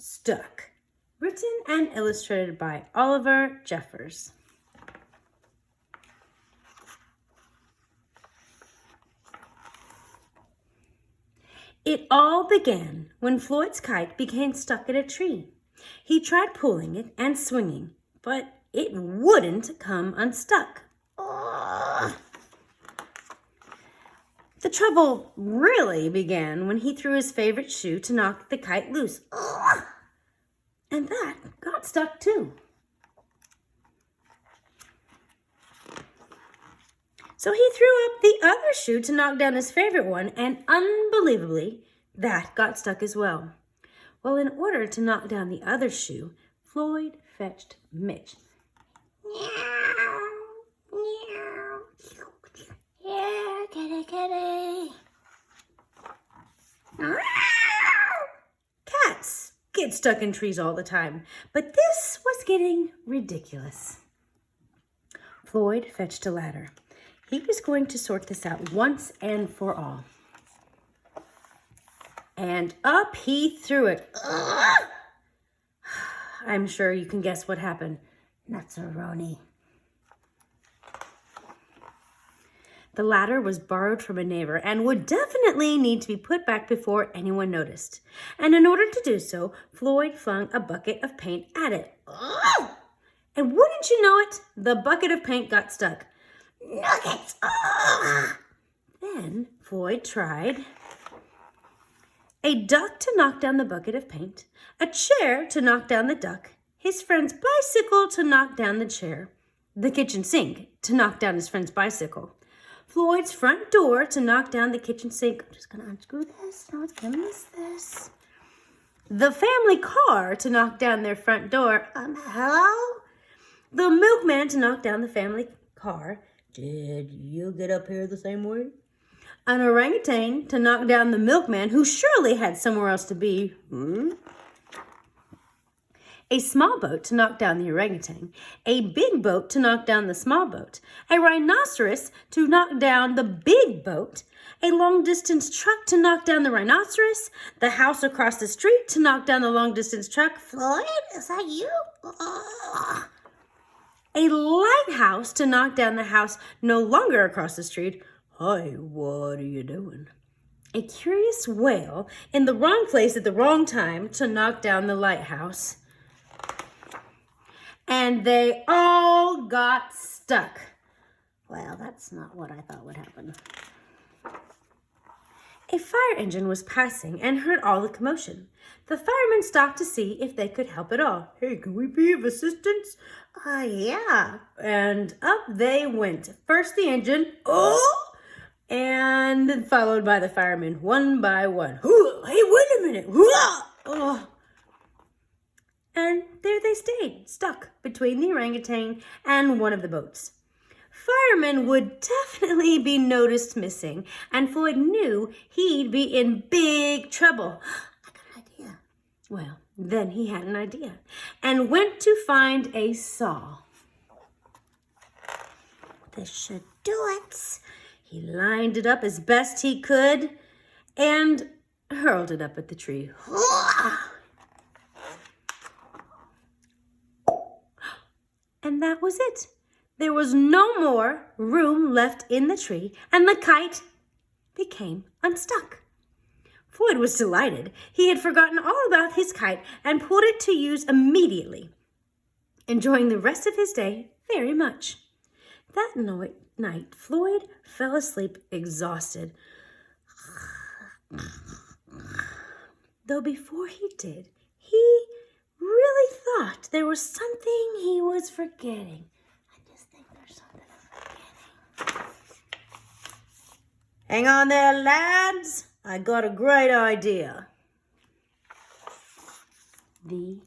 Stuck. Written and illustrated by Oliver Jeffers. It all began when Floyd's kite became stuck in a tree. He tried pulling it and swinging, but it wouldn't come unstuck. Ugh. The trouble really began when he threw his favorite shoe to knock the kite loose. Ugh. And that got stuck too. So he threw up the other shoe to knock down his favorite one, and unbelievably, that got stuck as well. Well, in order to knock down the other shoe, Floyd fetched Mitch. Meow, meow. Yeah, kitty, kitty. Cats get stuck in trees all the time, but this was getting ridiculous. Floyd fetched a ladder. He was going to sort this out once and for all. And up he threw it. Ugh! I'm sure you can guess what happened. Nuts-a-roni. The ladder was borrowed from a neighbor and would definitely need to be put back before anyone noticed. And in order to do so, Floyd flung a bucket of paint at it. Ugh! And wouldn't you know it, the bucket of paint got stuck. Nuggets! Ugh! Then Floyd tried a duck to knock down the bucket of paint, a chair to knock down the duck, his friend's bicycle to knock down the chair, the kitchen sink to knock down his friend's bicycle, Floyd's front door to knock down the kitchen sink. I'm just going to unscrew this. No, it's going to miss this. The family car to knock down their front door. Hello? The milkman to knock down the family car. Did you get up here the same way? An orangutan to knock down the milkman, who surely had somewhere else to be. A small boat to knock down the orangutan. A big boat to knock down the small boat. A rhinoceros to knock down the big boat. A long-distance truck to knock down the rhinoceros. The house across the street to knock down the long-distance truck. Floyd, is that you? Ugh. A lighthouse to knock down the house no longer across the street. Hi, what are you doing? A curious whale in the wrong place at the wrong time to knock down the lighthouse. And they all got stuck. Well, that's not what I thought would happen. A fire engine was passing and heard all the commotion. The firemen stopped to see if they could help at all. Hey, can we be of assistance? Yeah. And up they went. First the engine, and then followed by the firemen, one by one. Hey, wait a minute. And there they stayed, stuck between the orangutan and one of the boats. Firemen would definitely be noticed missing, and Floyd knew he'd be in big trouble. I got an idea. Well, then he had an idea and went to find a saw. This should do it. He lined it up as best he could and hurled it up at the tree. And that was it. There was no more room left in the tree, and the kite became unstuck. Floyd was delighted. He had forgotten all about his kite and put it to use immediately, enjoying the rest of his day very much. That night, Floyd fell asleep exhausted. Though before he did, he really thought there was something he was forgetting. Hang on there, lads. I got a great idea. The